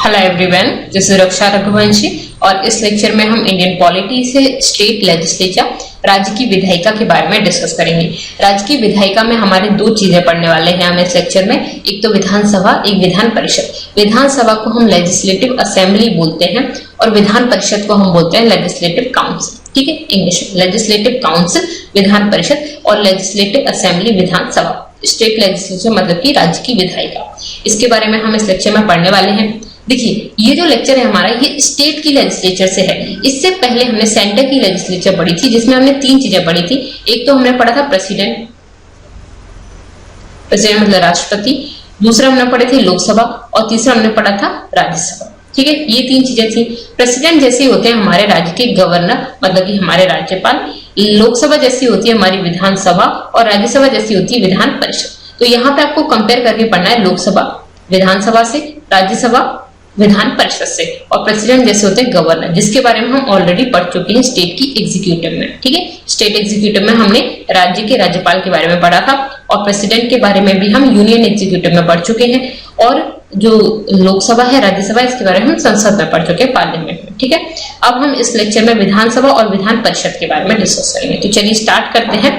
Hello everyone, this is रक्षा रघुवंशी और इस lecture में हम इंडियन पॉलिटी से स्टेट लेजिस्लेचर राज्य की विधायिका के बारे में डिस्कस करेंगे। राज्य की विधायिका में हमारे दो चीजें पढ़ने वाले हैं हम इस लेक्चर में, एक तो विधानसभा, एक विधान परिषद। विधानसभा को हम लेजिस्लेटिव असेंबली बोलते हैं और विधान परिषद को हम बोलते हैं लेजिस्लेटिव काउंसिल। ठीक है, इंग्लिश में लेजिस्लेटिव काउंसिल विधान परिषद और लेजिस्लेटिव असेंबली विधानसभा। स्टेट लेजिस्लेचर मतलब कि राज्य की विधायिका, इसके बारे में हम इस लेक्चर में पढ़ने वाले हैं। देखिए, ये जो लेक्चर है हमारा ये स्टेट की लेजिस्लेचर से है। इससे पहले हमने सेंटर की लेजिस्लेचर पढ़ी थी जिसमें हमने तीन चीजें पढ़ी थी। एक तो हमने पढ़ा था प्रेसिडेंट मतलब राष्ट्रपति, दूसरा हमने पढ़े थे लोकसभा और तीसरा हमने पढ़ा था राज्यसभा। ठीक है, ये तीन चीजें थी। प्रेसिडेंट जैसे होते हैं हमारे राज्य के गवर्नर मतलब कि हमारे राज्यपाल, लोकसभा जैसी होती है हमारी विधानसभा और राज्यसभा जैसी होती है विधान परिषद। तो यहाँ पे आपको कंपेयर करके पढ़ना है लोकसभा विधानसभा से, राज्यसभा विधान परिषद से, और प्रेसिडेंट जैसे होते हैं गवर्नर, जिसके बारे में हम ऑलरेडी पढ़ चुके हैं स्टेट की एग्जीक्यूटिव में। ठीक है, स्टेट एग्जीक्यूटिव में हमने राज्य के राज्यपाल के बारे में पढ़ा था और प्रेसिडेंट के बारे में भी हम यूनियन एग्जीक्यूटिव में पढ़ चुके हैं, और जो लोकसभा है राज्यसभा इसके बारे में हम संसद में पढ़ चुके हैं, पार्लियामेंट में। ठीक है, अब हम इस लेक्चर में विधानसभा और विधान परिषद के बारे में डिस्कस करेंगे। तो चलिए स्टार्ट करते हैं।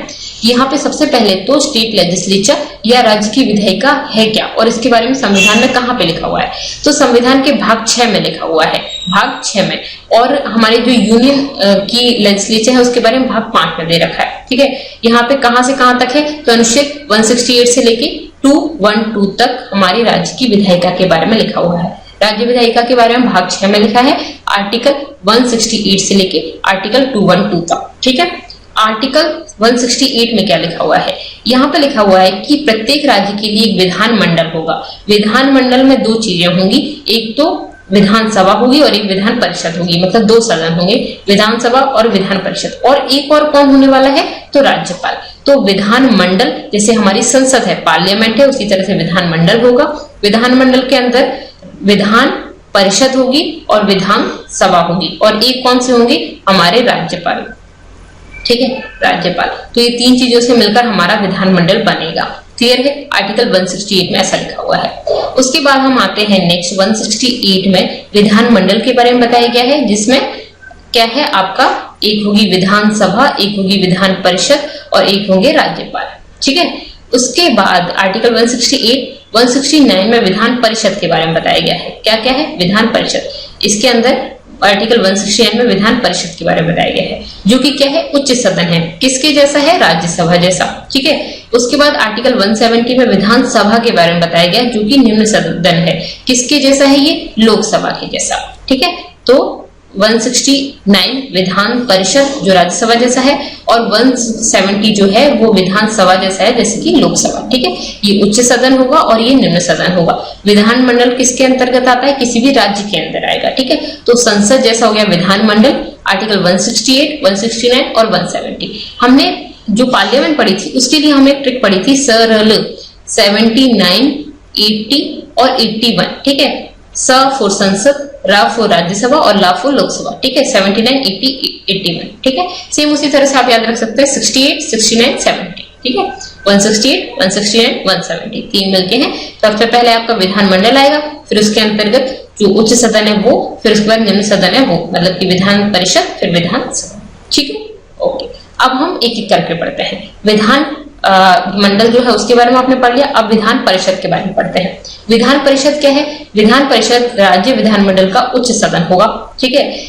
यहाँ पे सबसे पहले तो स्टेट लेजिस्लेचर या राज्य की विधायिका है क्या और इसके बारे में संविधान में कहाँ पे लिखा हुआ है। तो संविधान के भाग 6 में लिखा हुआ है, भाग 6 में, और हमारे जो यूनियन की लेजिस्लेचर है उसके बारे में भाग 5 में दे रखा है। ठीक है, यहाँ पे कहाँ से कहाँ तक है तो अनुच्छेद 168 से लेके 212 तक हमारी राज्य की विधायिका के बारे में लिखा हुआ है। राज्य विधायिका के बारे में भाग 6 में लिखा है आर्टिकल 168 से लेके आर्टिकल 212 तक। ठीक है, आर्टिकल 168 में क्या लिखा हुआ है, यहाँ पे लिखा हुआ है कि प्रत्येक राज्य के लिए एक विधानमंडल होगा। विधानमंडल में दो चीजें होंगी, एक तो विधानसभा होगी और एक विधान परिषद होगी, मतलब दो सदन होंगे, विधानसभा और विधान परिषद, और एक और कौन होने वाला है तो राज्यपाल। तो विधानमंडल जैसे हमारी संसद है, पार्लियामेंट है, उसी तरह से विधानमंडल होगा। विधानमंडल के अंदर विधान परिषद होगी और विधानसभा होगी, और एक कौन से होंगे हमारे राज्यपाल। ठीक है, राज्यपाल। तो ये तीन चीजों से मिलकर हमारा विधानमंडल बनेगा। क्लियर है, आर्टिकल 168 में ऐसा लिखा हुआ है। उसके बाद हम आते हैं नेक्स्ट 168 में विधानमंडल के बारे में बताया गया है, जिसमें क्या है आपका, एक होगी विधानसभा, एक होगी विधान परिषद और एक होंगे राज्यपाल। ठीक है, उसके बाद आर्टिकल 169 में विधान परिषद के बारे में बताया गया है। क्या क्या है विधान परिषद, इसके अंदर आर्टिकल 169 में विधान परिषद के बारे में बताया गया है, जो कि क्या है उच्च सदन है, किसके जैसा है राज्यसभा जैसा। ठीक है, उसके बाद आर्टिकल 170 में विधानसभा के बारे में बताया गया है, जो कि निम्न सदन है, किसके जैसा है ये लोकसभा के जैसा। ठीक है, तो 169 विधान परिषद जो राज्यसभा जैसा है और 170 जो है वो विधानसभा जैसा है जैसे कि लोकसभा। ठीक है, ये उच्च सदन होगा और ये निम्न सदन होगा। विधानमंडल किसके अंतर्गत आता है, किसी भी राज्य के अंदर आएगा। ठीक है, तो संसद जैसा हो गया विधानमंडल, आर्टिकल 168, 169 और 170। हमने जो पार्लियामेंट पढ़ी थी उसके लिए हमने एक ट्रिक पढ़ी थी, सरल 79, 80 और 81। ठीक है, स फॉर संसद, रा फॉर राज्यसभा और ला फॉर लोकसभा। ठीक है, 79, 80, 81। ठीक है, सेम उसी तरह से आप याद रख सकते हैं 68, 69, 70। ठीक है, 168, 169, 170 तीन मिलके हैं। सबसे पहले आपका विधानमंडल आएगा, फिर उसके अंतर्गत जो उच्च सदन है वो, फिर उसके बाद निम्न सदन है वो, मतलब कि विधान परिषद फिर विधानसभा। ठीक है, ओके। अब हम एक एक करके पढ़ते हैं। विधान मंडल जो है उसके बारे में आपने पढ़ लिया, अब विधान परिषद के बारे में पढ़ते हैं। विधान परिषद क्या है, विधान परिषद राज्य विधानमंडल का उच्च सदन होगा। ठीक है,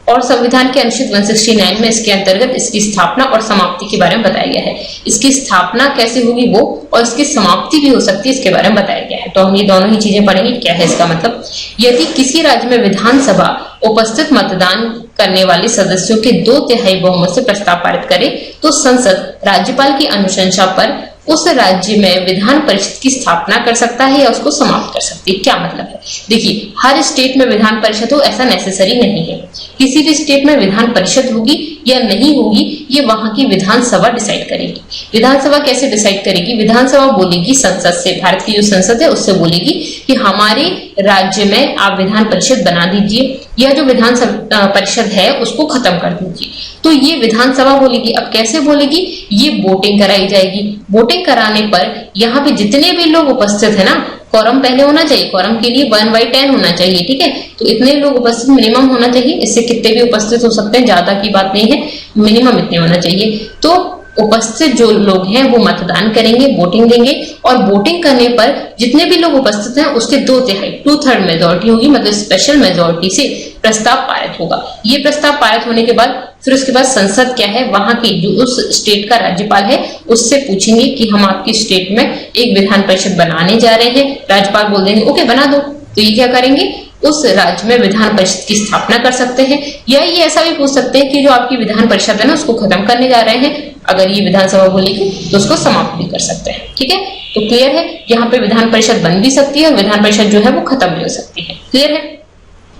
और संविधान के अनुच्छेद 169 में इसके अंतर्गत इसकी स्थापना और समाप्ति के बारे में बताया गया है। इसकी स्थापना कैसे होगी वो, और इसकी समाप्ति भी हो सकती है, इसके बारे में बताया गया है। तो हम ये दोनों ही चीजें पढ़ेंगे। क्या है इसका मतलब, यदि किसी राज्य में विधानसभा उपस्थित मतदान करने वाले सदस्यों के 2/3 बहुमत से प्रस्ताव पारित करे तो संसद राज्यपाल की अनुशंसा पर उस राज्य में विधान परिषद की स्थापना कर सकता है या उसको समाप्त कर सकती है। क्या मतलब है, देखिए हर स्टेट में विधान परिषद हो ऐसा नेसेसरी नहीं है। किसी भी स्टेट में विधान परिषद होगी या नहीं होगी ये वहां की विधानसभा डिसाइड करेगी। विधानसभा कैसे डिसाइड करेगी, विधानसभा बोलेगी संसद से, भारत की जो संसद है उससे बोलेगी कि हमारे राज्य में आप विधान परिषद बना दीजिए, यह जो विधान परिषद है उसको खत्म कर दीजिए। तो ये विधानसभा बोलेगी। अब कैसे बोलेगी, ये वोटिंग कराई जाएगी। वोटिंग कराने पर यहाँ पे जितने भी लोग उपस्थित है ना, क्वारम पहले होना चाहिए, क्वारम के लिए 1/10 होना चाहिए, ठीक है। तो इतने लोग उपस्थित मिनिमम होना चाहिए, इससे कितने भी उपस्थित हो सकते हैं, ज्यादा की बात नहीं है, मिनिमम इतने होना चाहिए। तो उपस्थित जो लोग हैं वो मतदान करेंगे, वोटिंग देंगे, और वोटिंग करने पर जितने भी लोग उपस्थित हैं उसके 2/3 2/3 मेजोरिटी होगी, मतलब स्पेशल मेजोरिटी से प्रस्ताव पारित होगा। ये प्रस्ताव पारित होने के बाद फिर उसके बाद संसद क्या है, वहां की जो उस स्टेट का राज्यपाल है उससे पूछेंगे कि हम आपकी स्टेट में एक विधान परिषद बनाने जा रहे हैं। राज्यपाल बोल देंगे ओके बना दो, तो ये क्या करेंगे, उस राज्य में विधान परिषद की स्थापना कर सकते हैं। या ये ऐसा भी पूछ सकते हैं कि जो आपकी विधान परिषद है ना उसको खत्म करने जा रहे हैं, अगर ये विधानसभा बोलेगी तो उसको समाप्त भी कर सकते हैं, ठीक है। तो क्लियर है, यहाँ पे विधान परिषद बन भी सकती है और विधान परिषद जो है वो खत्म भी हो सकती है। क्लियर है,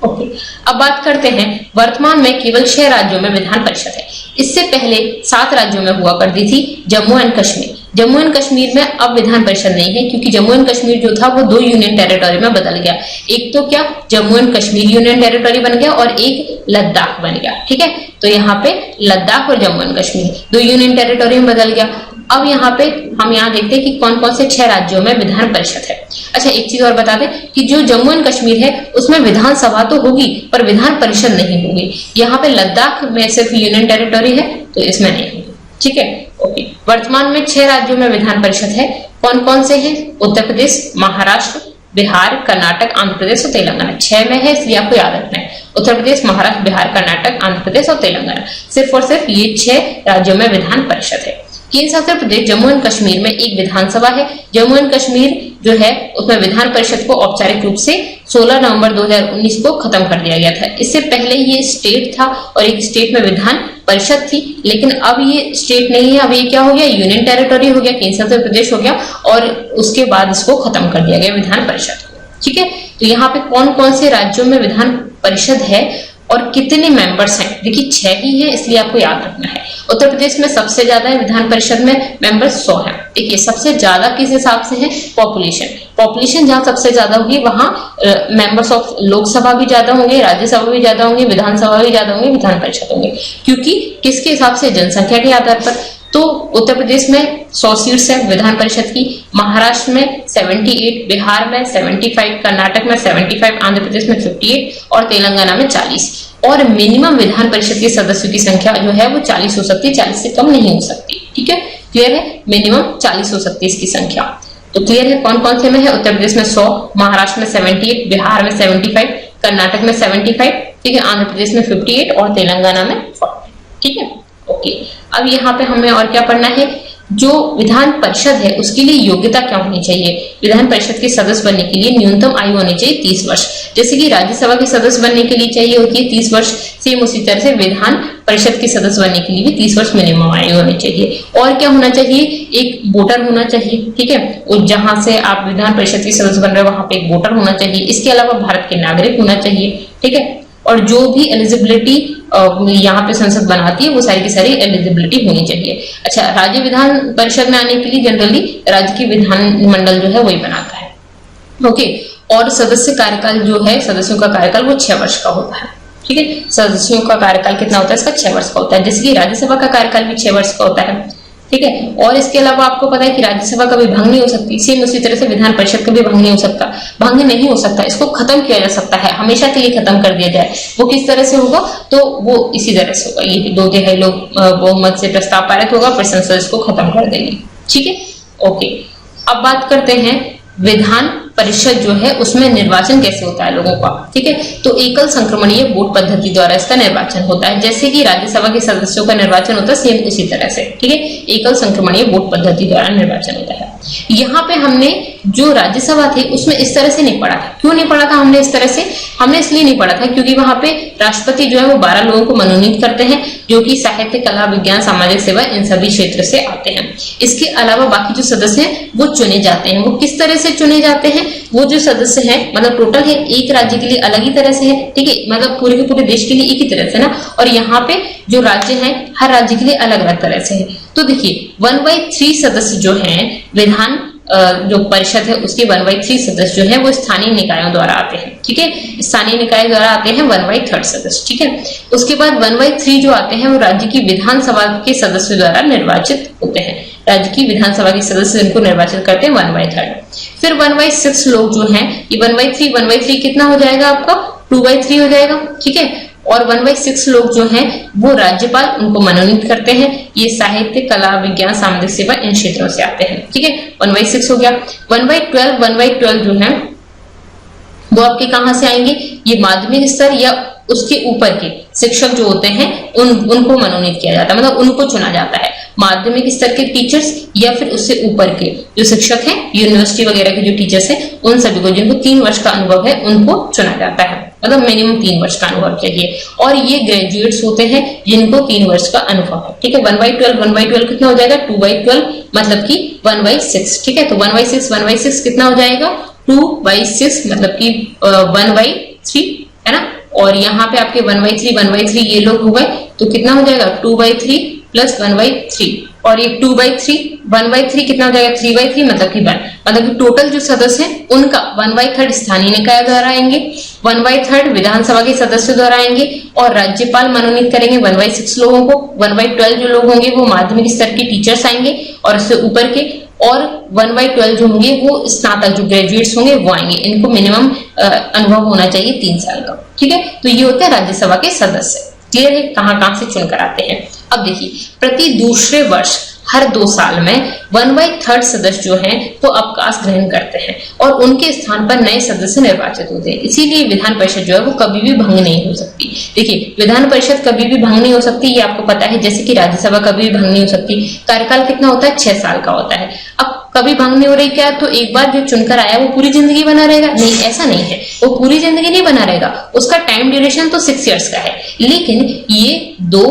ओके। अब बात करते हैं, वर्तमान में केवल 6 राज्यों में विधान परिषद है। इससे पहले 7 राज्यों में हुआ करती थी, जम्मू एंड कश्मीर। जम्मू एंड कश्मीर में अब विधान परिषद नहीं है, क्योंकि जम्मू एंड कश्मीर जो था वो 2 यूनियन टेरिटोरी में बदल गया। एक तो क्या Jammu and Kashmir union territory बन गया और एक लद्दाख बन गया, ठीक है। तो यहाँ पे लद्दाख और Jammu and Kashmir 2 union territory में बदल गया। अब यहाँ पे हम यहाँ देखते हैं कि कौन कौन से 6 राज्यों में विधान परिषद है। अच्छा, एक चीज और बता दें कि जो जम्मू एंड कश्मीर है उसमें विधानसभा तो होगी पर विधान परिषद नहीं होगी। यहाँ पे लद्दाख में सिर्फ यूनियन टेरिटोरी है तो इसमें नहीं होगी, ठीक है, ओके। वर्तमान में 6 राज्यों में विधान परिषद है। कौन कौन से हैं? उत्तर प्रदेश, महाराष्ट्र, बिहार, कर्नाटक, आंध्र प्रदेश और तेलंगाना। 6 में है, इसलिए आपको याद रखना है। उत्तर प्रदेश, महाराष्ट्र, बिहार, कर्नाटक, आंध्र प्रदेश और तेलंगाना, सिर्फ और सिर्फ ये 6 राज्यों में विधान परिषद है। केंद्र शासित प्रदेश जम्मू एंड कश्मीर में एक विधानसभा है। जम्मू एंड कश्मीर जो है उसमें विधान परिषद को औपचारिक रूप से 16 नवंबर 2019 को खत्म कर दिया गया था। इससे पहले ये स्टेट था और एक स्टेट में विधान परिषद थी, लेकिन अब ये स्टेट नहीं है, अब ये क्या हो गया, यूनियन टेरिटोरी हो गया, केंद्र शासित प्रदेश हो गया, और उसके बाद इसको खत्म कर दिया गया विधान परिषद को, ठीक है। तो यहाँ पे कौन कौन से राज्यों में विधान परिषद है और कितने मेंबर्स हैं? देखिए 6 ही हैं, इसलिए आपको याद रखना है। उत्तर प्रदेश में सबसे ज्यादा है विधान परिषद में मेंबर्स 100 हैं। देखिए सबसे ज्यादा किस हिसाब से है, पॉपुलेशन जहां सबसे ज्यादा होगी वहां मेंबर्स ऑफ लोकसभा भी ज्यादा होंगे, राज्यसभा भी ज्यादा होंगे, विधानसभा भी ज्यादा होंगे, विधान परिषद होंगे, क्योंकि किसके हिसाब से, जनसंख्या के आधार पर। तो उत्तर प्रदेश में 100 सीट्स है विधान परिषद की, महाराष्ट्र में 78, बिहार में 75, कर्नाटक में 75, आंध्र प्रदेश में 58 और तेलंगाना में 40। और मिनिमम विधान परिषद के सदस्यों की संख्या जो है वो 40 हो सकती है, 40 से कम नहीं हो सकती, ठीक है। क्लियर है, मिनिमम 40 हो सकती है इसकी संख्या। तो क्लियर है कौन कौन से में है, उत्तर प्रदेश में 100, महाराष्ट्र में 78, बिहार में 75, कर्नाटक में 75, ठीक है, आंध्र प्रदेश में 58 और तेलंगाना में 40, ठीक है, ओके। अब यहाँ पे हमें और क्या पढ़ना है, जो विधान परिषद है उसके लिए योग्यता क्या होनी चाहिए। विधान परिषद के सदस्य बनने के लिए न्यूनतम आयु होनी चाहिए 30 वर्ष, जैसे कि राज्यसभा के सदस्य बनने के लिए चाहिए होती है 30 वर्ष, सेम उसी तरह से विधान परिषद के सदस्य बनने के लिए भी 30 वर्ष मिनिमम आयु होनी चाहिए। और क्या होना चाहिए, एक वोटर होना चाहिए, ठीक है, और जहां से आप विधान परिषद के सदस्य बन रहे हो वहां पे एक वोटर होना चाहिए। इसके अलावा भारत के नागरिक होना चाहिए, ठीक है। और जो भी एलिजिबिलिटी यहाँ पे संसद बनाती है वो सारी की सारी एलिजिबिलिटी होनी चाहिए। अच्छा, राज्य विधान परिषद में आने के लिए जनरली राज्य की विधानमंडल जो है वही बनाता है, ओके। और सदस्य कार्यकाल जो है, सदस्यों का कार्यकाल वो 6 वर्ष का होता है, ठीक है। सदस्यों का कार्यकाल कितना होता है, इसका 6 वर्ष का होता है, जैसे कि राज्यसभा का कार्यकाल भी 6 वर्ष का होता है, ठीक है। और इसके अलावा आपको पता है कि राज्यसभा का भी भंग नहीं हो सकती, सेम उसी तरह से विधान परिषद का भी भंग नहीं हो सकता, भंग नहीं हो सकता, इसको खत्म किया जा सकता है, हमेशा के लिए खत्म कर दिया जाए। वो किस तरह से होगा, तो वो इसी तरह से होगा, ये 2/3 लोग बहुमत से प्रस्ताव पारित होगा, फिर संसद इसको खत्म कर देगी, ठीक है, ओके। अब बात करते हैं विधान परिषद जो है उसमें निर्वाचन कैसे होता है लोगों का, ठीक है। तो एकल संक्रमणीय वोट पद्धति द्वारा इसका निर्वाचन होता है, जैसे कि राज्यसभा के सदस्यों का निर्वाचन होता है, सेम उसी तरह से, ठीक है, एकल संक्रमणीय वोट पद्धति द्वारा निर्वाचन होता है। यहाँ पे हमने जो राज्यसभा थी उसमें इस तरह से नहीं पढ़ा था। क्यों नहीं पढ़ा था हमने इस तरह से, हमने इसलिए नहीं पढ़ा था क्योंकि वहां पे राष्ट्रपति जो है वो 12 लोगों को मनोनीत करते हैं, जो कि साहित्य, कला, विज्ञान, सामाजिक सेवा इन सभी क्षेत्र से आते हैं। इसके अलावा बाकी जो सदस्य हैं वो चुने जाते हैं। वो किस तरह से चुने जाते हैं, वो जो सदस्य हैं मतलब टोटल है, एक राज्य के लिए अलग ही तरह से है, ठीक है, मतलब पूरे के पूरे देश के लिए एक ही तरह से ना, और यहाँ पे जो राज्य हैं हर राज्य के लिए अलग अलग तरह से है। तो देखिए 1/3 सदस्य जो हैं विधान जो परिषद है उसके 1/3 सदस्य जो है वो स्थानीय निकायों द्वारा आते हैं, ठीक है, स्थानीय निकाय द्वारा आते हैं 1/3 सदस्य, ठीक है। उसके बाद 1/3 जो आते हैं वो राज्य की विधानसभा के सदस्यों द्वारा निर्वाचित होते हैं, राज्य की विधानसभा के सदस्य जिनको निर्वाचित करते हैं 1/3। फिर 1/6 लोग जो हैं, ये 1/3 कितना हो जाएगा आपका 2/3 हो जाएगा, ठीक है। और 1/6 लोग जो हैं वो राज्यपाल उनको मनोनीत करते हैं। ये साहित्य, कला, विज्ञान, सामाजिक सेवा इन क्षेत्रों से आते हैं, ठीक है। 1/6 हो गया। 1/12 जो है वो आपके कहां से आएंगे, ये माध्यमिक स्तर या उसके ऊपर के शिक्षक जो होते हैं उनको मनोनीत किया जाता है, मतलब उनको चुना जाता है। माध्यमिक स्तर के टीचर्स या फिर उससे ऊपर के जो शिक्षक हैं, यूनिवर्सिटी वगैरह के जो टीचर्स हैं, उन सभी को जिनको 3 वर्ष का अनुभव है उनको चुना जाता है, मतलब मिनिमम 3 वर्ष का अनुभव चाहिए। और ये ग्रेजुएट्स होते हैं जिनको 3 वर्ष का अनुभव है, ठीक है। 1/12 कितना हो जाएगा 2/12 मतलब कि 1/6, ठीक है। तो 1/6 कितना हो जाएगा 2/6 मतलब कि 1/3 है ना। और यहाँ पे आपके 1/3 ये लोग हो गए, तो कितना हो जाएगा 2/3 प्लस 1/3। और ये 2/3 1/3 कितना हो जाएगा 3/3 मतलब कि 1, मतलब कि टोटल जो सदस्य हैं उनका 1/3 स्थानीय निकाय द्वारा आएंगे, 1/3 विधानसभा के सदस्य द्वारा आएंगे और राज्यपाल मनोनीत करेंगे 1/6 लोगों को। 1/12 जो लोग होंगे वो माध्यमिक स्तर के टीचर्स आएंगे और उससे ऊपर के, और 1/12 जो होंगे वो स्नातक जो ग्रेजुएट्स होंगे वो आएंगे। इनको मिनिमम अनुभव होना चाहिए 3 साल का, ठीक है। तो ये होते हैं राज्यसभा के सदस्य। क्लियर है कहां से चुनकर आते हैं। अब देखिए, प्रति दूसरे वर्ष हर 2 साल में 1/3 सदस्य जो हैं वो अवकाश ग्रहण करते हैं और उनके स्थान पर नए सदस्य निर्वाचित होते हैं। इसीलिए विधान परिषद जो है वो कभी भी भंग नहीं हो सकती। देखिए, विधान परिषद कभी भी भंग नहीं हो सकती, ये आपको पता है। जैसे कि राज्यसभा कभी भी भंग नहीं हो सकती। कार्यकाल कितना होता है 6 साल का होता है। अब कभी भंग नहीं हो रही क्या, तो एक बार जो चुनकर आया वो पूरी जिंदगी बना रहेगा? नहीं, ऐसा नहीं है, वो पूरी जिंदगी नहीं बना रहेगा। उसका टाइम ड्यूरेशन तो 6 इयर्स का है, लेकिन ये दो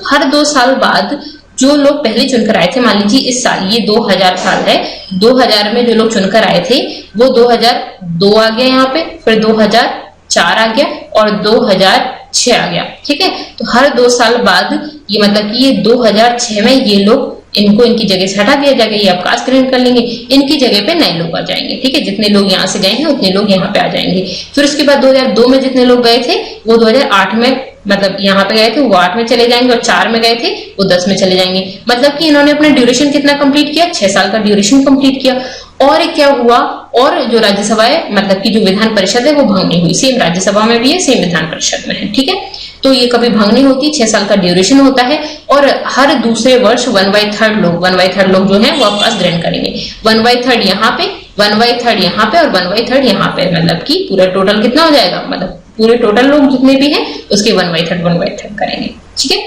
हर 2 साल बाद जो लोग पहले चुनकर आए थे, मान लीजिए इस साल ये 2000 साल है, 2000 में जो लोग चुनकर आए थे वो 2002 आ गया यहाँ पे, फिर 2004 आ गया और 2006 आ गया, ठीक है। तो हर 2 साल बाद ये मतलब कि ये 2006 में ये लोग इनको इनकी जगह से हटा दिया जाएगा, ये अवकाश ग्रहण कर लेंगे, इनकी जगह पे नए लोग आ जाएंगे, ठीक है। जितने लोग यहाँ से गए हैं उतने लोग यहाँ पे आ जाएंगे। फिर उसके बाद 2002 में जितने लोग गए थे वो 2008 में मतलब यहाँ पे गए थे वो 8 में चले जाएंगे, और 4 में गए थे वो 10 में चले जाएंगे। मतलब कि इन्होंने अपना ड्यूरेशन कितना कंप्लीट किया, 6 साल का ड्यूरेशन कंप्लीट किया। और क्या हुआ, और जो राज्यसभा है मतलब कि जो विधान परिषद है वो भंग नहीं हुई। सेम राज्यसभा में भी है, सेम विधान परिषद में है, ठीक है। तो ये कभी भंग नहीं होती, 6 साल का ड्यूरेशन होता है। और हर दूसरे वर्ष 1/3 लोग जो है वो अवकाश ग्रहण करेंगे। 1/3 यहाँ पे, 1/3 यहाँ पे और 1/3 यहाँ पे, मतलब कि पूरा टोटल कितना हो जाएगा, मतलब पूरे टोटल लोग जितने भी हैं उसके 1/3 करेंगे, ठीक है।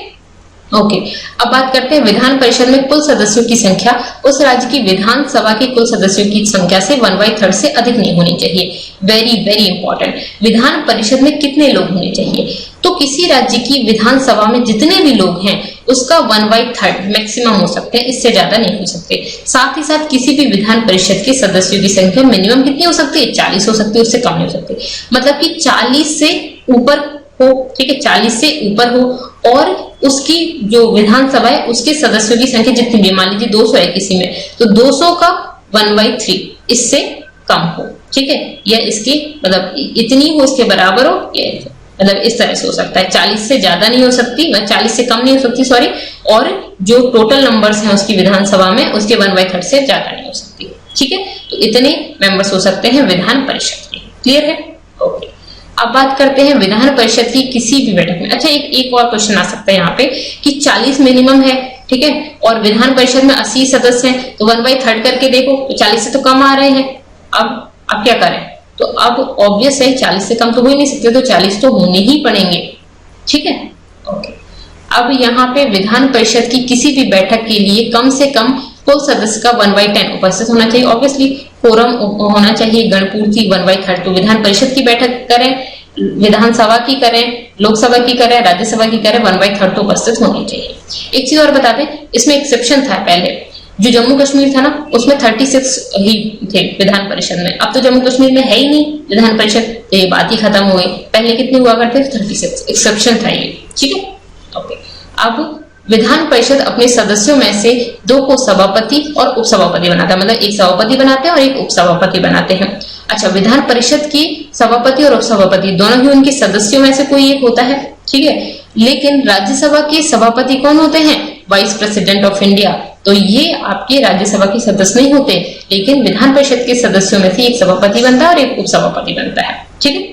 ओके, अब बात करते हैं विधान परिषद में कुल सदस्यों की संख्या उस राज्य की विधानसभा के कुल सदस्यों की संख्या से 1/3 से अधिक नहीं होनी चाहिए। Very very important. Vidhan Parishad में कितने लोग होने चाहिए, तो किसी राज्य की विधानसभा में जितने भी लोग हैं उसका 1/3 मैक्सिमम हो सकते हैं, इससे ज्यादा नहीं हो सकते। साथ ही साथ किसी भी विधान परिषद के सदस्यों की संख्या मिनिमम कितनी हो सकती है, 40 हो सकती है, उससे कम नहीं हो सकती। मतलब कि 40 से ऊपर हो, ठीक है, 40 से ऊपर हो, और उसकी जो विधानसभा है उसके सदस्यों की संख्या जितनी भी, मान लीजिए 200 है किसी में, तो 200 का 1/3 इससे कम हो, ठीक है, या इसकी मतलब इतनी हो, इसके बराबर हो, या मतलब इस तरह से हो सकता है। 40 से ज्यादा नहीं हो सकती, 40 से कम नहीं हो सकती, सॉरी। और जो टोटल नंबर्स हैं उसकी विधानसभा में उसके 1/3 से ज्यादा नहीं हो सकती, ठीक है। तो इतने मेंबर्स हो सकते हैं विधान परिषद के। क्लियर है? ओके, अब बात करते हैं विधान परिषद की किसी भी बैठक में। अच्छा, एक और क्वेश्चन आ सकता है यहाँ पे कि 40 मिनिमम है, ठीक है, और विधान परिषद में 80 सदस्य हैं, तो 1/3 करके देखो, तो 40 से तो कम आ रहे हैं। अब क्या करें, तो अब ऑब्वियस है 40 से कम तो हो ही नहीं सकते, तो 40 तो होने ही पड़ेंगे, ठीक है। ओके, अब यहाँ पे विधान परिषद की किसी भी बैठक के लिए कम से कम कुल सदस्य का 1/10 उपस्थित होना चाहिए। ऑब्वियसली कोरम होना चाहिए, गणपूर्ति 1/3। तो विधान परिषद की बैठक करें, विधानसभा की करें, लोकसभा की करें, राज्यसभा की करें, 1/3 तो उपस्थित होनी चाहिए। एक चीज और बता दें, इसमें एक्सेप्शन था पहले, जो जम्मू कश्मीर था ना उसमें 36 ही थे विधान परिषद में। अब तो जम्मू कश्मीर में है ही नहीं विधान परिषद, तो ये बात ही खत्म हो गई। पहले कितने हुआ करते थे, 36, एक्सेप्शन था ये, ठीक है। ओके, अब विधान परिषद अपने सदस्यों में से 2 को सभापति और उपसभापति बनाता है, मतलब एक सभापति बनाते हैं और एक उपसभापति बनाते हैं। अच्छा, विधान परिषद की सभापति और उपसभापति दोनों ही उनके सदस्यों में से कोई एक होता है, ठीक है। लेकिन राज्यसभा के सभापति कौन होते हैं, वाइस प्रेसिडेंट ऑफ इंडिया, तो ये आपके राज्यसभा के सदस्य नहीं होते, लेकिन विधान परिषद के सदस्यों में से एक सभापति बनता है और एक उपसभापति बनता है। ठीक है,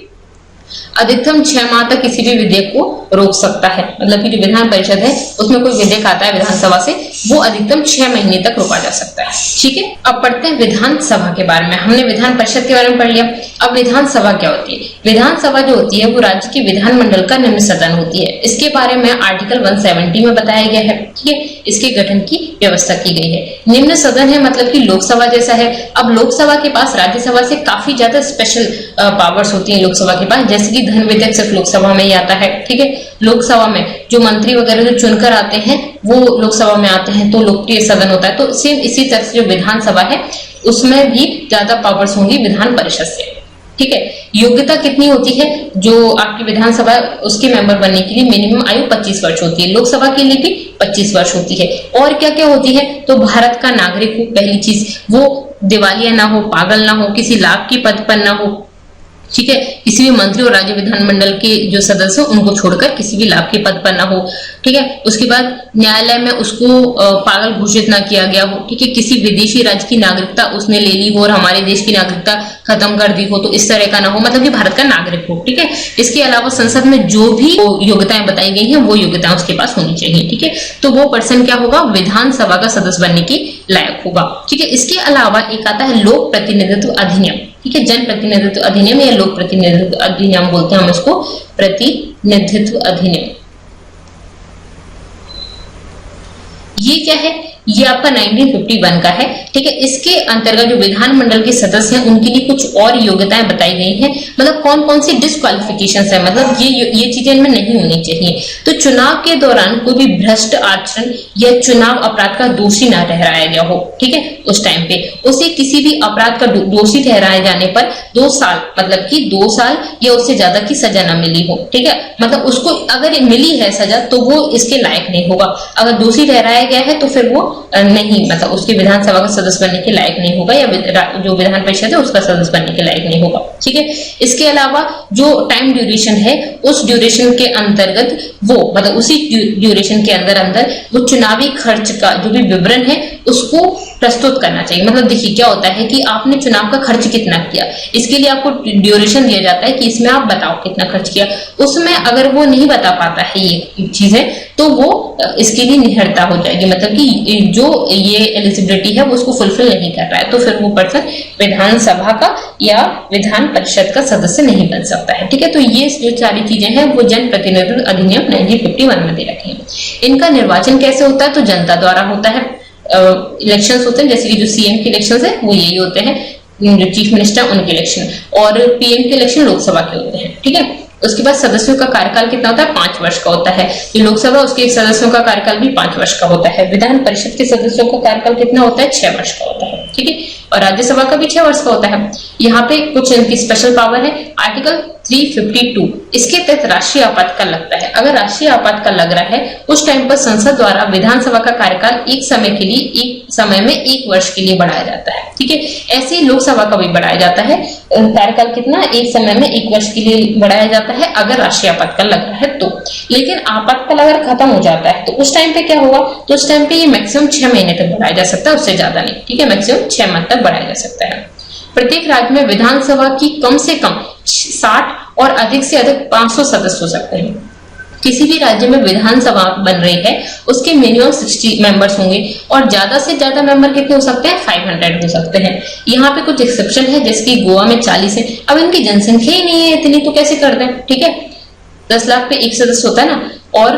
अधिकतम 6 माह तक किसी भी विधेयक को रोक सकता है। मतलब कि जो विधान परिषद है उसमें कोई विधेयक आता है विधानसभा से, वो अधिकतम 6 महीने तक रोका जा सकता है। ठीक है, अब पढ़ते हैं विधानसभा के बारे में। हमने विधान परिषद के बारे में पढ़ लिया, अब विधानसभा क्या होती है। विधानसभा जो होती है वो राज्य के विधानमंडल का निम्न सदन होती है। इसके बारे में आर्टिकल 170 में बताया गया है। ठीक है, इसके गठन की व्यवस्था की गई है। निम्न सदन है मतलब कि लोकसभा जैसा है। अब लोकसभा के पास राज्यसभा से काफी ज्यादा स्पेशल पावर्स होती है लोकसभा के पास, जैसे कि धन विधेयक सिर्फ लोकसभा में ही आता है। ठीक है, लोकसभा में जो मंत्री वगैरह जो चुनकर आते हैं वो लोकसभा में आते हैं, तो लोकप्रिय सदन होता है। तो सेम इसी तरह से जो विधानसभा है उसमें भी ज्यादा पावर्स होंगी विधान परिषद से। ठीक है, योग्यता कितनी होती है जो आपकी विधानसभा उसके मेंबर बनने के लिए मिनिमम आयु 25 वर्ष होती है। लोकसभा के लिए भी 25 वर्ष होती है। और क्या क्या होती है, तो भारत का नागरिक हो, पहली चीज वो दिवालिया ना हो, पागल ना हो, किसी लाभ की पद पर ना हो। ठीक है, किसी भी मंत्री और राज्य विधानमंडल के जो सदस्य हो उनको छोड़कर किसी भी लाभ के पद पर ना हो। ठीक है, उसके बाद न्यायालय में उसको पागल घोषित ना किया गया हो। ठीक है, किसी विदेशी राज्य की नागरिकता उसने ले ली हो और हमारे देश की नागरिकता खत्म कर दी हो, तो इस तरह का ना हो, मतलब कि भारत का नागरिक हो। ठीक है, इसके अलावा संसद में जो भी योग्यताएं बताई गई हैं वो योग्यताएं उसके पास होनी चाहिए। ठीक है, तो वो पर्सन क्या होगा, विधानसभा का सदस्य बनने की लायक होगा। ठीक है, इसके अलावा एक आता है लोक प्रतिनिधित्व अधिनियम। ठीक है, जन प्रतिनिधित्व अधिनियम या लोक प्रतिनिधित्व अधिनियम बोलते हैं हम इसको, प्रतिनिधित्व अधिनियम। ये क्या है, ये आपका 1951 का है। ठीक है, इसके अंतर्गत जो विधानमंडल के सदस्य हैं उनके लिए कुछ और योग्यताएं बताई गई हैं। मतलब कौन कौन सी डिस्क्वालिफिकेशंस है, मतलब ये चीजें इनमें नहीं होनी चाहिए। तो चुनाव के दौरान कोई भी भ्रष्ट आचरण या चुनाव अपराध का दोषी ना ठहराया गया हो। ठीक है, उस टाइम पे उसे किसी भी अपराध का दोषी ठहराए जाने पर 2 साल, मतलब कि 2 साल या उससे ज्यादा की सजा न मिली हो। ठीक है, मतलब उसको अगर मिली है सजा तो वो इसके लायक नहीं होगा। अगर दोषी ठहराया गया है तो फिर वो नहीं, मतलब उसके विधानसभा का सदस्य बनने के लायक नहीं होगा, या जो विधान परिषद है उसका सदस्य बनने के लायक नहीं होगा। ठीक है, इसके अलावा जो टाइम ड्यूरेशन है उस ड्यूरेशन के अंतर्गत वो, मतलब उसी ड्यूरेशन के अंदर वो चुनावी खर्च का जो भी विवरण है उसको प्रस्तुत करना चाहिए। मतलब देखिए क्या होता है कि आपने चुनाव का खर्च कितना किया, इसके लिए आपको ड्यूरेशन दिया जाता है कि इसमें आप बताओ कितना खर्च किया। उसमें अगर वो नहीं बता पाता है ये चीजें तो वो इसके लिए निहरता हो जाएगी, मतलब कि जो ये एलिजिबिलिटी है वो उसको फुलफिल नहीं कर रहा है, तो फिर वो पर्सन विधानसभा का या विधान परिषद का सदस्य नहीं बन सकता है। ठीक है, तो ये जो सारी चीजें हैं वो जन प्रतिनिधित्व अधिनियम 1951 में दे रखी है। इनका निर्वाचन कैसे होता है, तो जनता द्वारा होता है। इलेक्शंस होते हैं, जैसे कि जो सीएम के इलेक्शंस है वो यही होते हैं, जो चीफ मिनिस्टर उनके इलेक्शन, और पीएम के इलेक्शन लोकसभा के होते हैं। ठीक है, उसके बाद सदस्यों का कार्यकाल कितना होता है, 5 वर्ष का होता है। जो लोकसभा उसके सदस्यों का कार्यकाल भी 5 वर्ष का होता है। विधान परिषद के सदस्यों का कार्यकाल कितना होता है, 6 वर्ष का होता है। ठीक है, और राज्यसभा का भी 6 वर्ष का होता है। यहाँ पे कुछ इनकी स्पेशल पावर है। आर्टिकल 352 इसके तहत राष्ट्रीय आपातकाल लगता है। अगर राष्ट्रीय आपातकाल लग रहा है उस टाइम पर संसद द्वारा विधानसभा का कार्यकाल एक समय में 1 वर्ष के लिए बढ़ाया जाता है। ठीक है, ऐसे ही लोकसभा का भी बढ़ाया जाता है। कार्यकाल कितना, एक समय में 1 वर्ष के लिए बढ़ाया जाता है अगर राष्ट्रीय आपातकाल लग रहा है तो। लेकिन आपातकाल अगर खत्म हो जाता है तो उस टाइम पे क्या होगा, तो उस टाइम पे ये मैक्सिमम 6 महीने तक बढ़ाया जा सकता है, उससे ज्यादा नहीं। ठीक है, मैक्सिमम 6 मंथ तक बढ़ाया जा सकता है। प्रत्येक राज्य में विधानसभा की कम से कम 60 और अधिक से अधिक 500 सदस्य हो सकते हैं। किसी भी राज्य में विधानसभा बन रही है उसके मिनिमम 60 मेंबर्स होंगे, और ज्यादा से ज्यादा मेंबर कितने हो सकते हैं, 500 हो सकते हैं। यहाँ पे कुछ एक्सेप्शन है, जैसे कि गोवा में 40 है। अब इनकी जनसंख्या ही नहीं है इतनी, तो कैसे करते हैं। ठीक है, 10 लाख पे 1 सदस्य होता है ना, और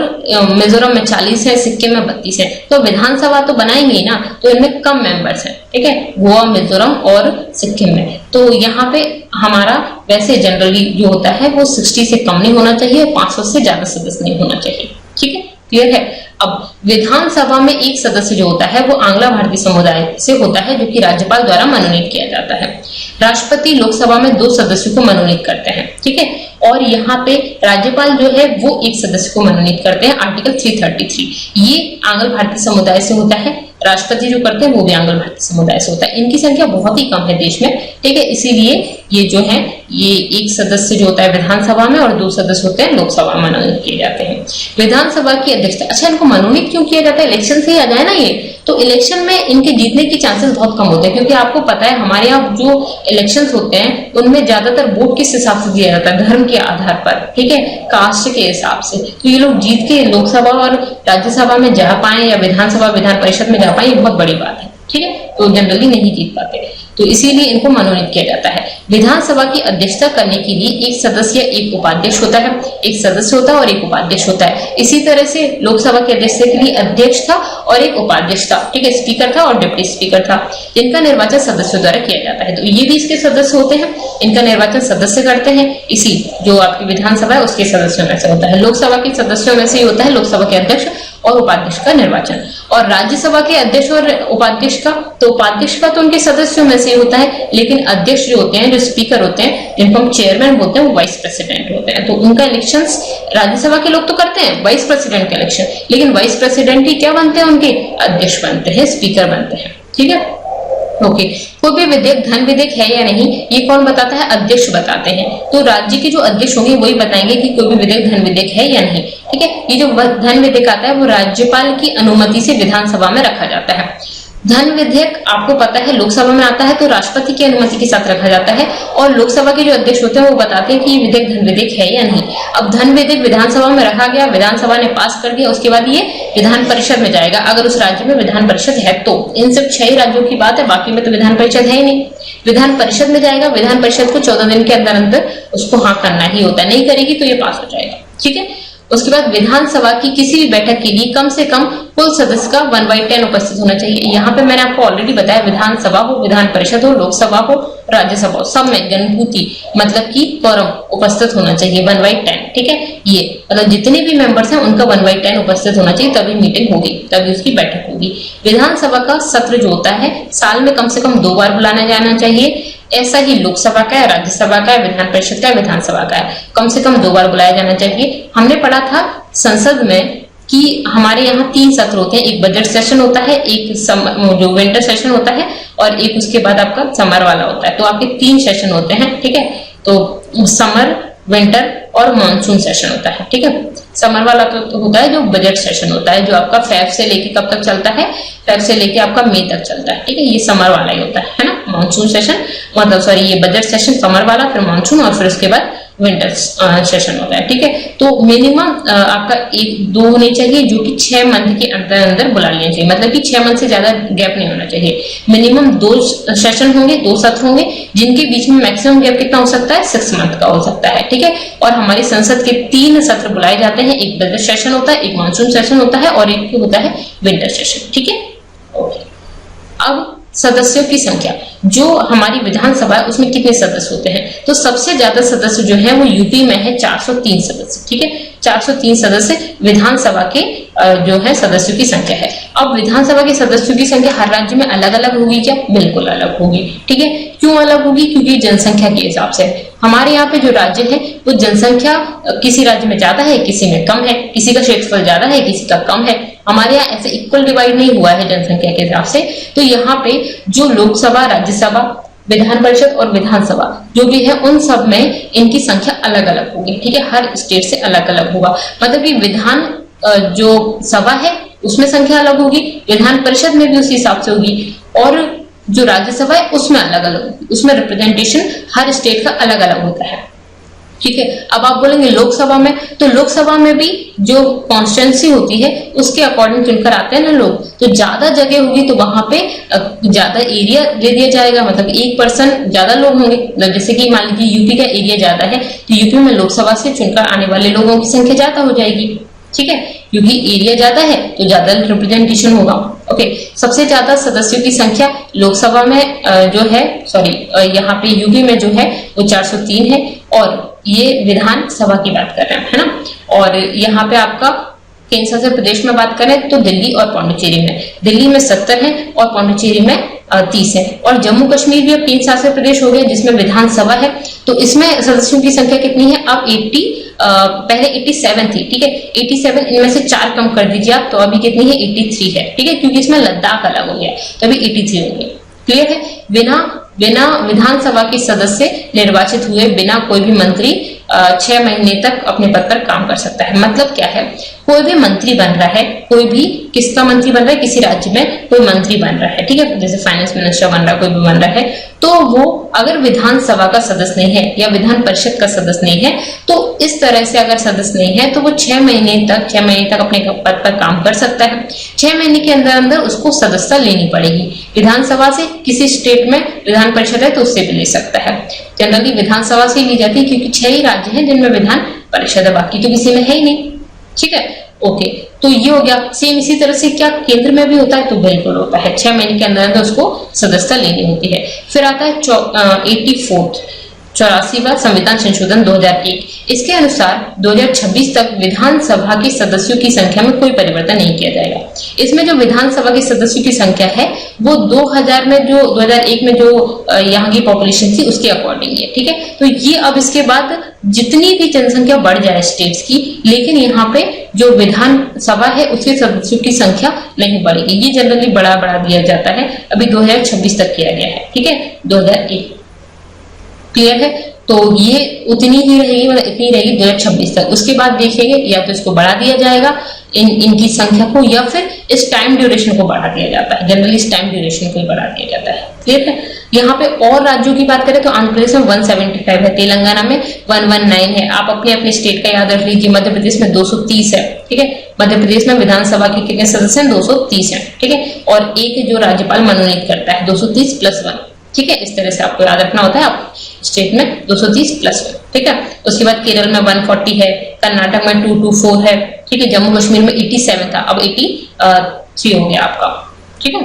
मिजोरम में 40 है, सिक्किम में 32 है, तो विधानसभा तो बनाएंगे ना, तो इनमें कम मेंबर्स हैं। ठीक है, गोवा, मिजोरम और सिक्किम में। तो यहाँ पे हमारा वैसे जनरली जो होता है वो 60 से कम नहीं होना चाहिए, 500 से ज्यादा सदस्य नहीं होना चाहिए। ठीक है, क्लियर है। अब विधानसभा में एक सदस्य जो होता है वो आंग्ला भारतीय समुदाय से होता है, जो कि राज्यपाल द्वारा मनोनीत किया जाता है। राष्ट्रपति लोकसभा में 2 सदस्यों को मनोनीत करते हैं। ठीक है, और यहाँ पे राज्यपाल जो है वो 1 सदस्य को मनोनीत करते हैं। आर्टिकल 333 ये आंग्ल भारतीय समुदाय से होता है। राष्ट्रपति जो करते हैं वो भी आंग्ल भारतीय समुदाय से होता है। इनकी संख्या बहुत ही कम है देश में। ठीक है, इसीलिए ये जो है ये 1 सदस्य जो होता है विधानसभा में और 2 सदस्य होते हैं लोकसभा में मनोनीत किए जाते हैं। विधानसभा की अध्यक्षता, अच्छा इनको मनोनीत क्यों किया जाता है, इलेक्शन से ही आ जाए ना ये, तो इलेक्शन में इनके जीतने के चांसेस बहुत कम होते हैं, क्योंकि आपको पता है हमारे यहाँ जो इलेक्शंस होते हैं उनमें ज्यादातर वोट किस हिसाब से दिया जाता है, धर्म के आधार पर, ठीक है, कास्ट के हिसाब से। तो ये लोग जीत के लोकसभा और राज्यसभा में जा पाए या विधानसभा विधान परिषद में जा पाए, ये बहुत बड़ी बात है, ठीक है। तो जनरली नहीं जीत पाते, तो इसीलिए इनको मनोनीत किया जाता है। विधानसभा की अध्यक्षता करने के लिए एक सदस्य एक उपाध्यक्ष होता है, एक सदस्य होता है और एक उपाध्यक्ष होता है। इसी तरह से लोकसभा के अध्यक्ष के लिए अध्यक्ष था और एक उपाध्यक्ष था, ठीक है, स्पीकर था और डिप्टी स्पीकर था, जिनका निर्वाचन सदस्यों द्वारा किया जाता है। तो ये भी इसके सदस्य होते हैं, इनका निर्वाचन सदस्य करते हैं, इसी जो आपकी विधानसभा है उसके सदस्यों में से होता है। लोकसभा के सदस्यों में से ही होता है लोकसभा के अध्यक्ष और उपाध्यक्ष का निर्वाचन। और राज्यसभा के अध्यक्ष और उपाध्यक्ष का, तो उपाध्यक्ष का तो उनके सदस्यों में से ही होता है, लेकिन अध्यक्ष जो होते हैं, जो स्पीकर होते हैं, जिनको हम चेयरमैन बोलते हैं, वो वाइस प्रेसिडेंट होते हैं। तो उनका इलेक्शंस राज्यसभा के लोग तो करते हैं वाइस प्रेसिडेंट का इलेक्शन, लेकिन वाइस प्रेसिडेंट ही क्या बनते हैं, उनके अध्यक्ष बनते हैं, स्पीकर बनते हैं, ठीक है। ओके, कोई भी विधेयक धन विधेयक है या नहीं, ये कौन बताता है, अध्यक्ष बताते हैं। तो राज्य के जो अध्यक्ष होंगे वही बताएंगे कि कोई भी विधेयक धन विधेयक है या नहीं, ठीक है। ये जो धन विधेयक आता है वो राज्यपाल की अनुमति से विधानसभा में रखा जाता है। धन विधेयक आपको पता है लोकसभा में आता है तो राष्ट्रपति की अनुमति के साथ रखा जाता है, और लोकसभा के जो अध्यक्ष होते हैं वो बताते हैं कि ये विधेयक धन विधेयक है या नहीं। अब धन विधेयक विधानसभा में रखा गया, विधानसभा ने पास कर दिया, उसके बाद ये विधान परिषद में जाएगा, अगर उस राज्य में विधान परिषद है तो। इन सिर्फ 6 राज्यों की बात है, बाकी में तो विधान परिषद है ही नहीं। विधान परिषद में जाएगा, विधान परिषद को 14 दिन के अंदर अंदर उसको हाँ करना ही होता है, नहीं करेगी तो ये पास हो जाएगा, ठीक है। उसके बाद विधानसभा की किसी भी बैठक के लिए कम से कम कुल सदस्य का 1/10 उपस्थित होना चाहिए। यहाँ पे मैंने आपको ऑलरेडी बताया, विधानसभा हो, विधान परिषद हो, लोकसभा हो, राज्यसभा हो, सब में जनभूति मतलब कि क्वोरम उपस्थित होना चाहिए 1/10, ठीक है। ये मतलब जितने भी मेंबर्स हैं उनका 1/10 उपस्थित होना चाहिए, तभी मीटिंग होगी, तभी उसकी बैठक होगी। विधानसभा का सत्र जो होता है साल में कम से कम 2 बार बुलाना जाना चाहिए। ऐसा ही लोकसभा का है, राज्यसभा का है, विधान परिषद का है, विधानसभा का है, कम से कम 2 बार बुलाया जाना चाहिए। हमने पढ़ा था संसद में कि हमारे यहाँ 3 सत्र होते हैं, एक बजट सेशन होता है, एक जो विंटर सेशन होता है, और एक उसके बाद आपका समर वाला होता है। तो आपके 3 सेशन होते हैं, ठीक है। तो समर, विंटर और मानसून सेशन होता है, ठीक है। समर वाला तो होता है जो बजट सेशन होता है, जो आपका फेब से लेके कब तक चलता है, फेब से लेके आपका मई तक चलता है, ठीक है। ये समर वाला ही होता है ना, मानसून सेशन मतलब सॉरी ये बजट सेशन समर वाला, फिर मानसून और फिर उसके बाद विंटर सेशन होता है, ठीक है। तो मिनिमम आपका 1-2 होने चाहिए, जो कि 6 मंथ के अंदर अंदर बुला लेना चाहिए, मतलब कि 6 मंथ से ज्यादा गैप नहीं होना चाहिए। मिनिमम 2 सेशन होंगे, 2 सत्र होंगे, जिनके बीच में मैक्सिमम गैप कितना हो सकता है, 6 मंथ का हो सकता है, ठीक है। और हमारी संसद के 3 सत्र बुलाए जाते हैं, एक बजट सेशन होता है, एक मानसून सेशन होता है और एक होता है विंटर सेशन, ठीक है। ओके, अब सदस्यों की संख्या, जो हमारी विधानसभा है उसमें कितने सदस्य होते हैं, तो सबसे ज्यादा सदस्य जो है वो यूपी में है, 403 सदस्य, ठीक है। 403 सदस्य विधानसभा के जो है सदस्यों की संख्या है। अब विधानसभा के सदस्यों की संख्या हर राज्य में अलग अलग होगी क्या, बिल्कुल अलग होगी, ठीक है। क्यों अलग होगी, क्योंकि जनसंख्या के हिसाब से। हमारे यहाँ पे जो राज्य है वो जनसंख्या किसी राज्य में ज्यादा है, किसी में कम है, किसी का क्षेत्रफल ज्यादा है, किसी का कम है। हमारे यहाँ ऐसे इक्वल डिवाइड नहीं हुआ है जनसंख्या के हिसाब से। तो यहाँ पे जो लोकसभा, राज्यसभा, विधान परिषद और विधानसभा जो भी है उन सब में इनकी संख्या अलग अलग होगी, ठीक है। हर स्टेट से अलग अलग होगा, मतलब कि विधान जो सभा है उसमें संख्या अलग होगी, विधान परिषद में भी उसी हिसाब से होगी, और जो राज्यसभा है उसमें अलग अलग होगी, उसमें रिप्रेजेंटेशन हर स्टेट का अलग अलग होता है, ठीक है। अब आप बोलेंगे लोकसभा में, तो लोकसभा में भी जो कॉन्स्टिट्यूंसी होती है उसके अकॉर्डिंग चुनकर आते हैं ना लोग, तो ज्यादा जगह होगी तो वहां पे ज्यादा एरिया दे दिया जाएगा, मतलब 1% ज्यादा लोग होंगे। जैसे कि मान लीजिए यूपी का एरिया ज्यादा है तो यूपी में लोकसभा से चुनकर आने वाले लोगों की संख्या ज्यादा हो जाएगी, ठीक है, क्योंकि एरिया ज्यादा है तो ज्यादा रिप्रेजेंटेशन होगा। ओके, सबसे ज्यादा सदस्यों की संख्या लोकसभा में जो है यहाँ पे यूपी में जो है वो 403 है, और ये विधान सभा की बात कर रहे हैं, है ना। और यहाँ पे आपका केंद्र शासित प्रदेश में बात करें तो दिल्ली और पौंडुचेरी में, दिल्ली में 70 है और पौंडुचेरी में 30 है, और जम्मू कश्मीर भी अब केंद्र शासित प्रदेश हो गया जिसमें विधानसभा है, तो इसमें सदस्यों की संख्या कितनी है, अब 80 पहले 87 थी, ठीक है। 87 इनमें से 4 कम कर दीजिए आप, तो अभी कितनी है, 83 है, ठीक है, क्योंकि इसमें लद्दाख अलग हो गया, तो अभी 83 हो गया। क्लियर है। बिना विधानसभा के सदस्य निर्वाचित हुए बिना कोई भी मंत्री 6 महीने तक अपने पद पर काम कर सकता है। मतलब क्या है, कोई भी मंत्री बन रहा है, कोई भी किसका मंत्री बन रहा है, किसी राज्य में कोई मंत्री बन रहा है, ठीक है, जैसे फाइनेंस मिनिस्टर बन रहा है, कोई भी बन रहा है, तो वो अगर विधानसभा का सदस्य नहीं है या विधान परिषद का सदस्य नहीं है, तो इस तरह से अगर सदस्य नहीं है तो वो 6 महीने तक अपने पद पर काम कर सकता है। 6 महीने के अंदर अंदर उसको सदस्यता लेनी पड़ेगी विधानसभा से, किसी स्टेट में विधान परिषद है तो उससे भी ले सकता है। जनरली विधानसभा से ली जाती है क्योंकि 6 ही राज्य हैं जिनमें विधान परिषद है, बाकी तो किसी में है ही नहीं, ठीक है। ओके, तो ये हो गया। सेम इसी तरह से क्या केंद्र में भी होता है? तो बिल्कुल होता है, 6 महीने के अंदर अंदर उसको सदस्यता लेनी होती है। फिर आता है 84वां संविधान संशोधन 2001। इसके अनुसार 2026 तक विधानसभा के सदस्यों की संख्या में कोई परिवर्तन नहीं किया जाएगा। इसमें जो विधानसभा के सदस्यों की संख्या है वो 2001 में जो यहाँ की पॉपुलेशन थी उसके अकॉर्डिंग है, ठीक है। तो ये अब इसके बाद जितनी भी जनसंख्या बढ़ जाए स्टेट्स की, लेकिन यहाँ पे जो विधानसभा है उसके सदस्यों की संख्या नहीं बढ़ेगी। ये जनरली बढ़ा दिया जाता है, अभी 2026 तक किया गया है, ठीक है, 2001। क्लियर है? तो ये उतनी ही रहेगी, मतलब इतनी रहेगी 2026 तक। उसके बाद देखेंगे या तो इसको बढ़ा दिया जाएगा इनकी संख्या को, या फिर इस टाइम ड्यूरेशन को बढ़ा दिया जाता है। जनरली इस टाइम ड्यूरेशन को ही बढ़ा दिया जाता है। क्लियर है? यहाँ पे और राज्यों की बात करें तो आंध्र प्रदेश में 175 है, तेलंगाना में 119 है। आप अपने अपने स्टेट का याद रख लीजिए। मध्य प्रदेश में 230 है, ठीक है। मध्य प्रदेश में विधानसभा के कितने सदस्य हैं? 230 है, ठीक है। और एक जो राज्यपाल मनोनीत करता है 230+1, ठीक है। इस तरह से आपको याद रखना होता है। आप स्टेट में 230+1, ठीक है। उसके बाद केरल में 140 है, कर्नाटक में 224 है, ठीक है। जम्मू कश्मीर में 87 था, अब 83 हो गया आपका, ठीक है।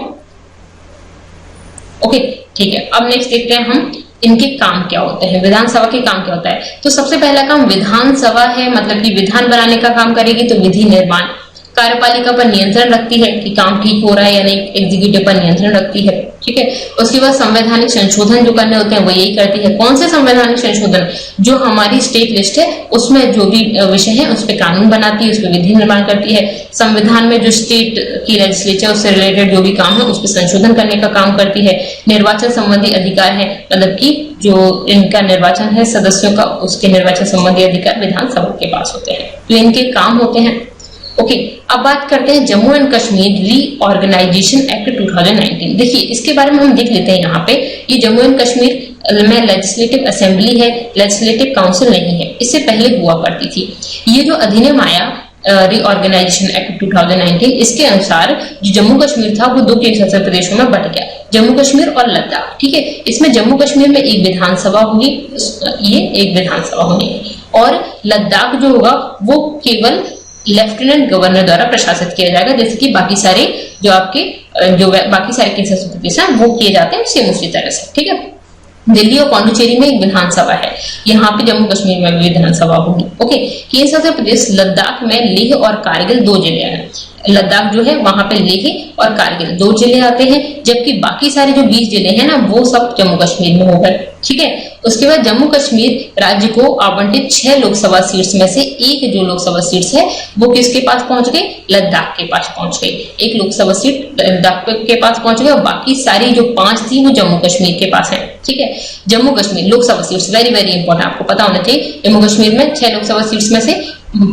ओके, ठीक है। अब नेक्स्ट देखते हैं हम इनके काम क्या होते हैं, विधानसभा के काम क्या होता है। तो सबसे पहला काम विधानसभा है, मतलब कि विधान बनाने का काम करेगी। तो विधि निर्माण, कार्यपालिका पर नियंत्रण रखती है कि काम ठीक हो रहा है या नहीं, एग्जीक्यूटिव पर नियंत्रण रखती है, ठीक है। उसके बाद संवैधानिक संशोधन जो करने होते हैं वो यही करती है। कौन से संवैधानिक संशोधन? जो हमारी स्टेट लिस्ट है उसमें जो भी विषय है उस पर कानून बनाती है, उस पर विधि निर्माण करती है। संविधान में जो स्टेट की लेजिस्लेचर उससे रिलेटेड जो भी काम है उस पर संशोधन करने का काम करती है। निर्वाचन संबंधी अधिकार है, मतलब कि जो इनका निर्वाचन है सदस्यों का, उसके निर्वाचन संबंधी अधिकार विधानसभा के पास होते हैं। तो इनके काम होते हैं। ओके, अब बात करते हैं Jammu and Kashmir reorganisation act 2019। देखिए इसके बारे में हम देख लेते हैं। यहाँ पे ये जम्मू एंड कश्मीर में लेजिस्लेटिव असेंबली है, लेजिस्लेटिव काउंसिल नहीं है, इससे पहले हुआ करती थी। ये जो अधिनियम आया रीऑर्गेनाइजेशन एक्ट 2019, इसके अनुसार जो जम्मू कश्मीर था वो 2 केंद्रशासित प्रदेशों में बंट गया, जम्मू कश्मीर और लद्दाख, ठीक है। इसमें जम्मू कश्मीर में एक विधानसभा होगी, ये एक विधानसभा होगी, और लद्दाख जो होगा वो केवल लेफ्टिनेंट गवर्नर द्वारा प्रशासित किया जाएगा, जैसे कि बाकी सारे जो आपके बाकी सारे केंद्रशासित प्रदेश हैं वो किए जाते हैं सेम उसी तरह से, ठीक है। दिल्ली और पौंडुचेरी में एक विधानसभा है, यहाँ पे जम्मू कश्मीर में भी विधानसभा होगी। ओके, केंद्रशासित प्रदेश लद्दाख में लेह और कारगिल 2 जिले हैं। लद्दाख जो है वहां पे लेह और कारगिल 2 जिले आते हैं, जबकि बाकी सारे जो 20 जिले हैं ना वो सब जम्मू कश्मीर में हो गए, ठीक है। उसके बाद जम्मू कश्मीर राज्य को आवंटित 6 लोकसभा सीट्स में से एक जो लोकसभा सीट्स है वो किसके पास पहुंच गई? लद्दाख के पास पहुंच गई। एक लोकसभा सीट लद्दाख के पास पहुंच गई और बाकी सारी जो 5 थी वो जम्मू कश्मीर के पास है, ठीक है। Jammu Kashmir Lok Sabha seats very very important, आपको पता होना चाहिए। जम्मू कश्मीर में 6 लोकसभा सीट्स में से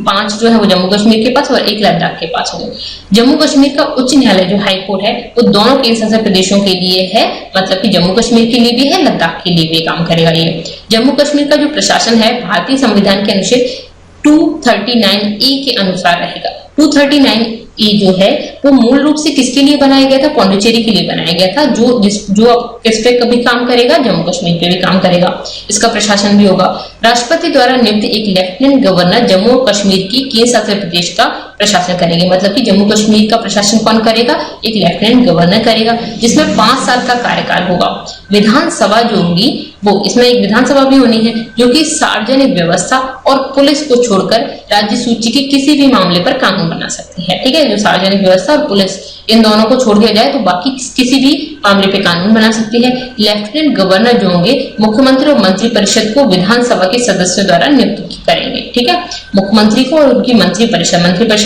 5 जो है वो जम्मू कश्मीर के पास और 1 लद्दाख के पास होंगे। जम्मू कश्मीर का उच्च न्यायालय जो हाई कोर्ट है वो दोनों केंद्रशासित प्रदेशों के लिए है, मतलब कि जम्मू कश्मीर के लिए भी है, लद्दाख के लिए भी काम करेगा ये। जम्मू कश्मीर का जो प्रशासन है भारतीय संविधान के अनुच्छेद 239A के अनुसार रहेगा। 239A जो है वो मूल रूप से किसके लिए बनाया गया था? पौंडुचेरी के लिए बनाया गया था, जो किस पे कभी काम करेगा? जम्मू कश्मीर पे भी काम करेगा, इसका प्रशासन भी होगा। राष्ट्रपति द्वारा नियुक्त एक लेफ्टिनेंट गवर्नर जम्मू और कश्मीर की केंद्रशासित प्रदेश का प्रशासन करेंगे, मतलब कि जम्मू कश्मीर का प्रशासन कौन करेगा? एक लेफ्टिनेंट गवर्नर करेगा, जिसमें 5 साल का कार्यकाल होगा। विधानसभा जो होगी वो, इसमें एक विधानसभा भी होनी है जो कि सार्वजनिक व्यवस्था और पुलिस को छोड़कर राज्य सूची के किसी भी मामले पर कानून बना सकती है, ठीक है। जो सार्वजनिक व्यवस्था और पुलिस इन दोनों को छोड़ दिया जाए तो बाकी किसी भी मामले पे कानून बना सकती है। लेफ्टिनेंट गवर्नर जो होंगे मुख्यमंत्री और मंत्रिपरिषद को विधानसभा के सदस्यों द्वारा नियुक्त करेंगे। ठीक है, मुख्यमंत्री को और उनकी मंत्रिपरिषद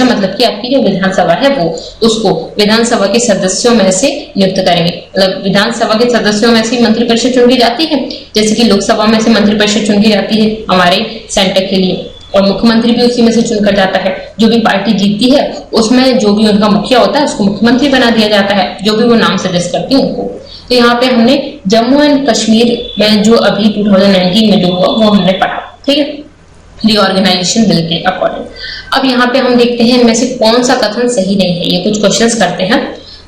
मतलब कि आपकी जो विधानसभा है वो उसको विधानसभा के सदस्यों में से नियुक्त करेंगे। मतलब विधानसभा के सदस्यों में से मंत्रिपरिषद चुनी जाती है, जैसे कि लोकसभा में से मंत्रिपरिषद चुनी जाती है हमारे सेंटर के लिए, और मुख्यमंत्री भी उसी में से चुनकर जाता है। जो भी पार्टी जीतती है उसमें जो भी उनका मुखिया होता है उसको मुख्यमंत्री बना दिया जाता है, जो भी वो नाम सजेस्ट करती है उनको। तो यहाँ पे हमने जम्मू एंड कश्मीर में जो अभी 2019 में जो हुआ वो हमने पढ़ा। ठीक है, रीऑर्गेनाइजेशन बिल के अकॉर्डिंग। अब यहाँ पे हम देखते हैं इनमें से कौन सा कथन सही नहीं है। ये कुछ क्वेश्चंस करते हैं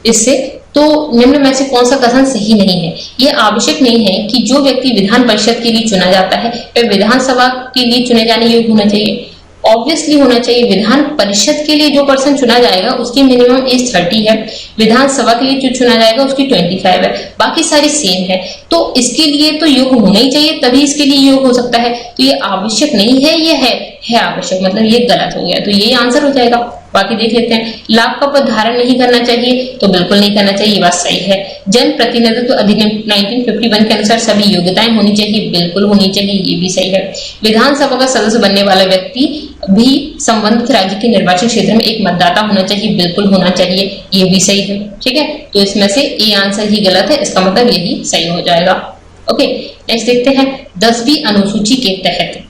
इससे, तो निम्न में से कौन सा कथन सही नहीं है। यह आवश्यक नहीं है कि जो व्यक्ति विधान परिषद के लिए चुना जाता है वह विधानसभा के लिए चुने जाने योग्य होना चाहिए। ऑब्वियसली होना चाहिए। विधान परिषद के लिए जो पर्सन चुना जाएगा उसकी मिनिमम एज 30 है, विधानसभा के लिए जो चुना जाएगा उसकी 25 है, बाकी सारी सेम है। तो इसके लिए तो योग्य होना ही चाहिए, तभी इसके लिए योग्य हो सकता है। तो ये आवश्यक नहीं है, ये है आवश्यक, मतलब ये गलत हो गया, तो ये आंसर हो जाएगा। बाकी देख लेते हैं। लाभ का पद धारण नहीं करना चाहिए, तो बिल्कुल नहीं करना चाहिए, ये बात सही है। जन प्रतिनिधित्व अधिनियम 1951 के अनुसार सभी योग्यताएं होनी चाहिए, बिल्कुल होनी चाहिए, ये भी सही है। विधानसभा का सदस्य बनने वाला व्यक्ति भी संबंधित राज्य के निर्वाचन क्षेत्र में एक मतदाता होना चाहिए, बिल्कुल होना चाहिए, ये भी सही है। ठीक है, तो इसमें से ए आंसर ही गलत है, इसका मतलब यही सही हो जाएगा। ओके, नेक्स्ट देखते हैं। 10वीं अनुसूची के तहत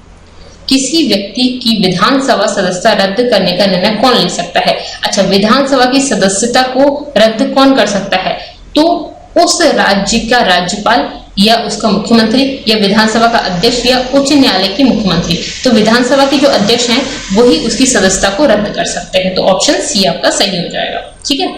किसी व्यक्ति की विधानसभा सदस्यता रद्द करने का निर्णय कौन ले सकता है। अच्छा, विधानसभा की सदस्यता को रद्द कौन कर सकता है, तो उस राज्य का राज्यपाल या उसका मुख्यमंत्री या विधानसभा का अध्यक्ष या उच्च न्यायालय के मुख्यमंत्री। तो विधानसभा के जो अध्यक्ष हैं वही उसकी सदस्यता को रद्द कर सकते हैं, तो ऑप्शन सी आपका सही हो जाएगा। ठीक है,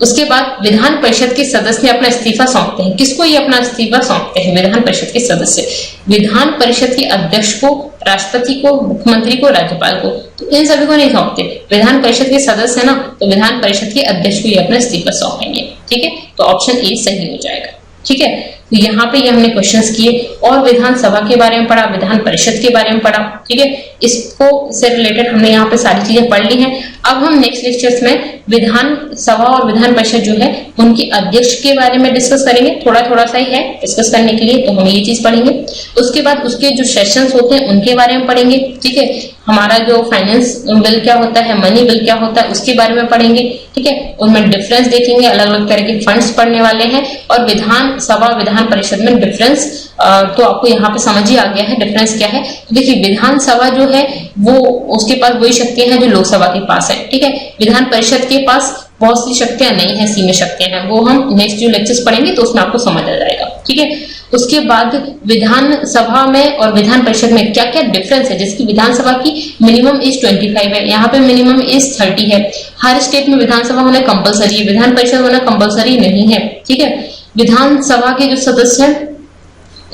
उसके बाद विधान परिषद के सदस्य अपना इस्तीफा सौंपते हैं। किसको ये अपना इस्तीफा सौंपते हैं? विधान परिषद के सदस्य। विधान परिषद के अध्यक्ष को, राष्ट्रपति को, मुख्यमंत्री को, राज्यपाल को, तो इन सभी को नहीं सौंपते। विधान परिषद के सदस्य है ना, तो विधान परिषद के अध्यक्ष को ये अपना इस्तीफा सौंपेंगे। ठीक है, तो ऑप्शन ए सही हो जाएगा। ठीक है, तो यहाँ पे ये हमने क्वेश्चंस किए और विधानसभा के बारे में पढ़ा, विधान परिषद के बारे में पढ़ा। ठीक है, इसको से रिलेटेड हमने यहाँ पे सारी चीजें पढ़ ली हैं। अब हम नेक्स्ट लेक्चर्स में विधानसभा और विधान परिषद जो है उनके अध्यक्ष के बारे में डिस्कस करेंगे। थोड़ा थोड़ा सा ही है डिस्कस करने के लिए, तो हम ये चीज पढ़ेंगे। उसके बाद उसके जो सेशंस होते हैं उनके बारे में पढ़ेंगे। ठीक है, हमारा जो फाइनेंस बिल क्या होता है, मनी बिल क्या होता है, उसके बारे में पढ़ेंगे। ठीक है, उनमें डिफरेंस देखेंगे, अलग अलग तरह के फंड्स पढ़ने वाले हैं। और विधानसभा विधान परिषद में डिफरेंस तो आपको यहाँ पे समझ ही आ गया है डिफरेंस क्या है। तो देखिए, विधानसभा जो है वो उसके पास वही शक्तियां हैं जो लोकसभा के पास है। ठीक है, विधान परिषद के पास बहुत सी शक्तियां नहीं है, सीमित शक्तियां हैं, वो हम नेक्स्ट जो लेक्चर्स पढ़ेंगे तो उसमें आपको समझ आ जाएगा। ठीक है, उसके बाद विधानसभा में और विधान परिषद में क्या क्या डिफरेंस है। जैसे कि विधानसभा की मिनिमम एज 25 है, यहाँ पे मिनिमम एज 30 है। हर स्टेट में विधानसभा होना कंपलसरी है, विधान परिषद होना कंपलसरी नहीं है। ठीक है, विधानसभा के जो सदस्य हैं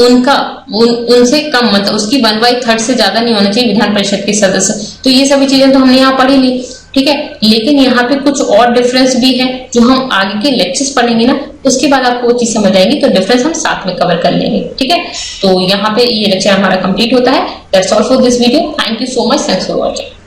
उनका उनसे कम, मतलब उसकी 1/3 से ज्यादा नहीं होना चाहिए विधान परिषद के सदस्य। तो ये सभी चीजें तो हमने यहाँ पढ़ी ली। ठीक है, लेकिन यहाँ पे कुछ और डिफरेंस भी है जो हम आगे के लेक्चर्स पढ़ेंगे ना, उसके बाद आपको वो चीज समझ आएगी, तो डिफरेंस हम साथ में कवर कर लेंगे। ठीक है, तो यहाँ पे ये लेक्चर हमारा कंप्लीट होता है। That's all for this video. Thank you so much, thanks for watching.